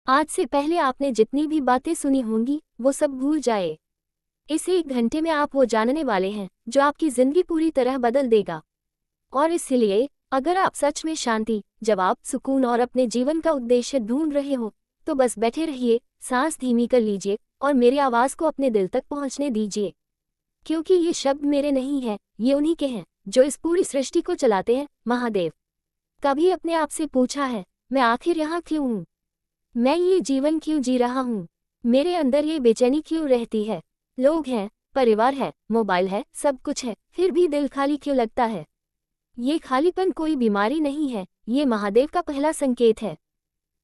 आज से पहले आपने जितनी भी बातें सुनी होंगी वो सब भूल जाए। इस 1 घंटे में आप वो जानने वाले हैं जो आपकी जिंदगी पूरी तरह बदल देगा। और इसलिए अगर आप सच में शांति, जवाब, सुकून और अपने जीवन का उद्देश्य ढूंढ रहे हो तो बस बैठे रहिए, सांस धीमी कर लीजिए और मेरी आवाज़ को अपने दिल तक पहुंचने दीजिए। क्योंकि ये शब्द मेरे नहीं हैं, ये उन्हीं के हैं जो इस पूरी सृष्टि को चलाते हैं, महादेव। कभी अपने आप से पूछा है, मैं आखिर यहाँ क्यों हूँ? मैं ये जीवन क्यों जी रहा हूँ? मेरे अंदर ये बेचैनी क्यों रहती है? लोग हैं, परिवार है, मोबाइल है, सब कुछ है, फिर भी दिल खाली क्यों लगता है? ये खालीपन कोई बीमारी नहीं है, ये महादेव का पहला संकेत है।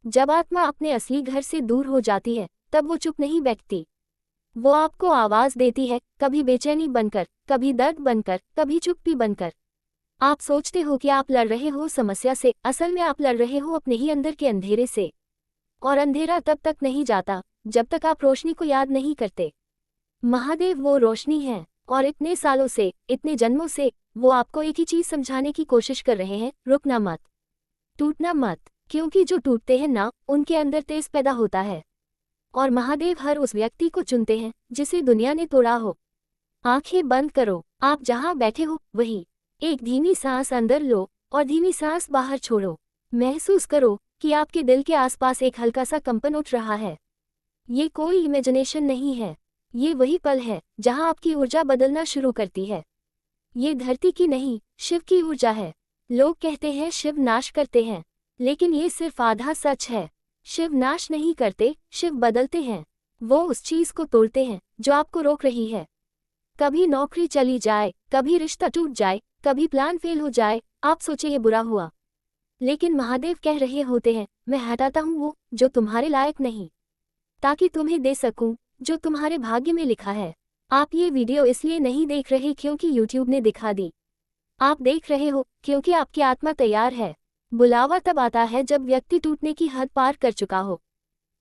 जब आत्मा अपने असली घर से दूर हो जाती है तब वो चुप नहीं बैठती। वो आपको आवाज देती है, कभी बेचैनी बनकर, कभी दर्द बनकर, कभी चुप्पी बनकर। आप सोचते हो कि आप लड़ रहे हो समस्या से, असल में आप लड़ रहे हो अपने ही अंदर के अंधेरे से। और अंधेरा तब तक नहीं जाता जब तक आप रोशनी को याद नहीं करते। महादेव वो रोशनी है और इतने सालों से, इतने जन्मों से वो आपको एक ही चीज समझाने की कोशिश कर रहे हैं, रुकना मत, टूटना मत। क्योंकि जो टूटते हैं ना, उनके अंदर तेज पैदा होता है। और महादेव हर उस व्यक्ति को चुनते हैं जिसे दुनिया ने तोड़ा हो। आंखें बंद करो, आप जहां बैठे हो वहीं एक धीमी सांस अंदर लो और धीमी सांस बाहर छोड़ो। महसूस करो कि आपके दिल के आसपास एक हल्का सा कंपन उठ रहा है। ये कोई इमेजिनेशन नहीं है, ये वही पल है जहां आपकी ऊर्जा बदलना शुरू करती है। ये धरती की नहीं, शिव की ऊर्जा है। लोग कहते हैं शिव नाश करते हैं, लेकिन ये सिर्फ आधा सच है। शिव नाश नहीं करते, शिव बदलते हैं। वो उस चीज को तोड़ते हैं जो आपको रोक रही है। कभी नौकरी चली जाए, कभी रिश्ता टूट जाए, कभी प्लान फेल हो जाए, आप सोचे ये बुरा हुआ, लेकिन महादेव कह रहे होते हैं, मैं हटाता हूँ वो जो तुम्हारे लायक नहीं, ताकि तुम्हें दे सकूं जो तुम्हारे भाग्य में लिखा है। आप ये वीडियो इसलिए नहीं देख रहे क्योंकि यूट्यूब ने दिखा दी, आप देख रहे हो क्योंकि आपकी आत्मा तैयार है। बुलावा तब आता है जब व्यक्ति टूटने की हद पार कर चुका हो।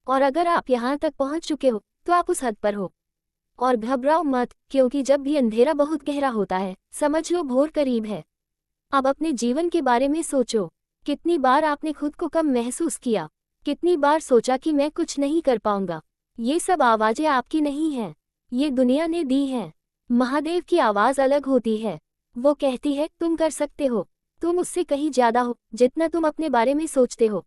और अगर आप यहाँ तक पहुँच चुके हो तो आप उस हद पर हो। और घबराओ मत, क्योंकि जब भी अंधेरा बहुत गहरा होता है समझ लो भोर करीब है। अब अपने जीवन के बारे में सोचो, कितनी बार आपने खुद को कम महसूस किया, कितनी बार सोचा कि मैं कुछ नहीं कर पाऊंगा। ये सब आवाज़ें आपकी नहीं हैं, ये दुनिया ने दी हैं। महादेव की आवाज़ अलग होती है, वो कहती है तुम कर सकते हो, तुम उससे कहीं ज्यादा हो जितना तुम अपने बारे में सोचते हो।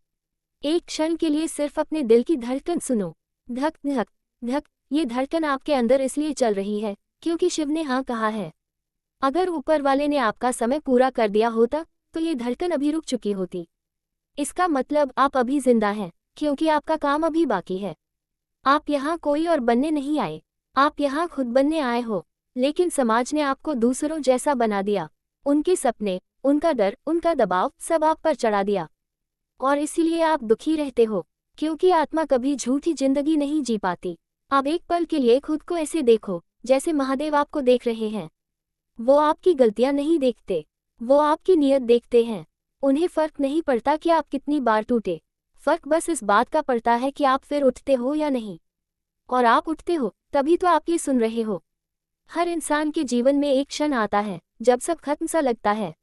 एक क्षण के लिए सिर्फ अपने दिल की धड़कन सुनो, धक धक धक। ये धड़कन आपके अंदर इसलिए चल रही है क्योंकि शिव ने हाँ कहा है। अगर ऊपर वाले ने आपका समय पूरा कर दिया होता तो ये धड़कन अभी रुक चुकी होती। इसका मतलब आप अभी जिंदा हैं क्योंकि आपका काम अभी बाकी है। आप यहाँ कोई और बनने नहीं आए, आप यहाँ खुद बनने आए हो। लेकिन समाज ने आपको दूसरों जैसा बना दिया, उनके सपने, उनका डर, उनका दबाव सब आप पर चढ़ा दिया। और इसीलिए आप दुखी रहते हो, क्योंकि आत्मा कभी झूठी जिंदगी नहीं जी पाती। आप एक पल के लिए खुद को ऐसे देखो जैसे महादेव आपको देख रहे हैं। वो आपकी गलतियां नहीं देखते, वो आपकी नीयत देखते हैं। उन्हें फर्क नहीं पड़ता कि आप कितनी बार टूटे, फर्क बस इस बात का पड़ता है कि आप फिर उठते हो या नहीं। और आप उठते हो तभी तो आप ये सुन रहे हो। हर इंसान के जीवन में एक क्षण आता है जब सब खत्म सा लगता है,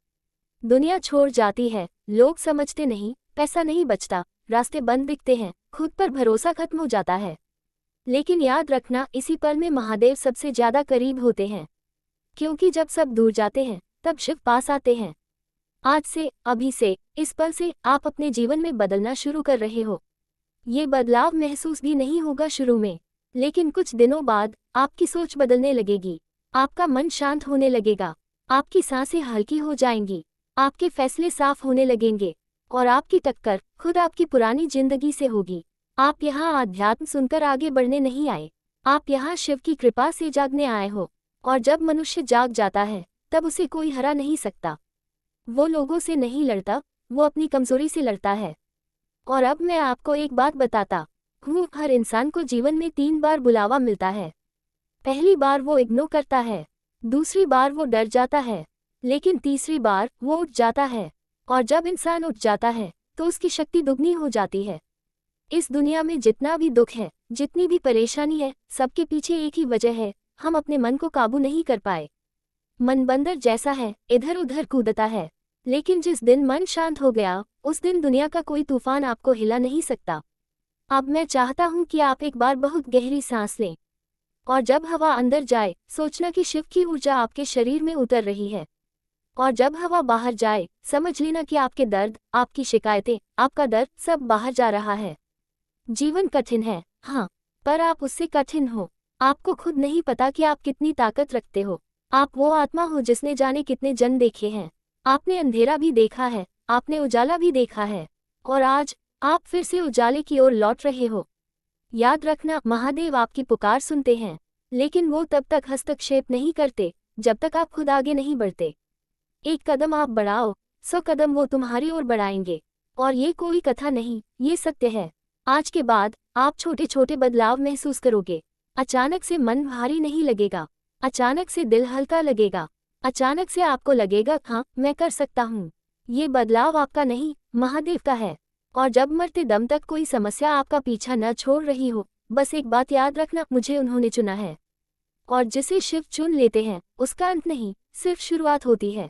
दुनिया छोड़ जाती है, लोग समझते नहीं, पैसा नहीं बचता, रास्ते बंद दिखते हैं, खुद पर भरोसा खत्म हो जाता है। लेकिन याद रखना, इसी पल में महादेव सबसे ज्यादा करीब होते हैं, क्योंकि जब सब दूर जाते हैं तब शिव पास आते हैं। आज से, अभी से, इस पल से आप अपने जीवन में बदलना शुरू कर रहे हो। ये बदलाव महसूस भी नहीं होगा शुरू में, लेकिन कुछ दिनों बाद आपकी सोच बदलने लगेगी, आपका मन शांत होने लगेगा, आपकी सांसें हल्की हो जाएंगी, आपके फैसले साफ होने लगेंगे और आपकी टक्कर खुद आपकी पुरानी जिंदगी से होगी। आप यहाँ आध्यात्म सुनकर आगे बढ़ने नहीं आए, आप यहाँ शिव की कृपा से जागने आए हो। और जब मनुष्य जाग जाता है तब उसे कोई हरा नहीं सकता। वो लोगों से नहीं लड़ता, वो अपनी कमजोरी से लड़ता है। और अब मैं आपको एक बात बताता हूँ, हर इंसान को जीवन में 3 बार बुलावा मिलता है। पहली बार वो इग्नोर करता है, दूसरी बार वो डर जाता है, लेकिन तीसरी बार वो उठ जाता है। और जब इंसान उठ जाता है तो उसकी शक्ति दुगनी हो जाती है। इस दुनिया में जितना भी दुख है, जितनी भी परेशानी है, सबके पीछे एक ही वजह है, हम अपने मन को काबू नहीं कर पाए। मन बंदर जैसा है, इधर उधर कूदता है, लेकिन जिस दिन मन शांत हो गया उस दिन दुनिया का कोई तूफान आपको हिला नहीं सकता। अब मैं चाहता हूँ कि आप एक बार बहुत गहरी सांस लें, और जब हवा अंदर जाए सोचना कि शिव की ऊर्जा आपके शरीर में उतर रही है, और जब हवा बाहर जाए समझ लेना कि आपके दर्द, आपकी शिकायतें, आपका दर्द सब बाहर जा रहा है। जीवन कठिन है, हाँ, पर आप उससे कठिन हो। आपको खुद नहीं पता कि आप कितनी ताकत रखते हो। आप वो आत्मा हो जिसने जाने कितने जन्म देखे हैं। आपने अंधेरा भी देखा है, आपने उजाला भी देखा है, और आज आप फिर से उजाले की ओर लौट रहे हो। याद रखना, महादेव आपकी पुकार सुनते हैं, लेकिन वो तब तक हस्तक्षेप नहीं करते जब तक आप खुद आगे नहीं बढ़ते। एक कदम आप बढ़ाओ, 100 कदम वो तुम्हारी ओर बढ़ाएंगे। और ये कोई कथा नहीं, ये सत्य है। आज के बाद आप छोटे छोटे बदलाव महसूस करोगे। अचानक से मन भारी नहीं लगेगा, अचानक से दिल हल्का लगेगा, अचानक से आपको लगेगा हाँ मैं कर सकता हूँ। ये बदलाव आपका नहीं, महादेव का है। और जब मरते दम तक कोई समस्या आपका पीछा न छोड़ रही हो, बस एक बात याद रखना, मुझे उन्होंने चुना है। और जिसे शिव चुन लेते हैं उसका अंत नहीं, सिर्फ शुरुआत होती है।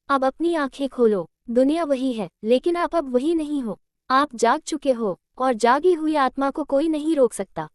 अब अपनी आंखें खोलो, दुनिया वही है लेकिन आप अब वही नहीं हो। आप जाग चुके हो, और जागी हुई आत्मा को कोई नहीं रोक सकता।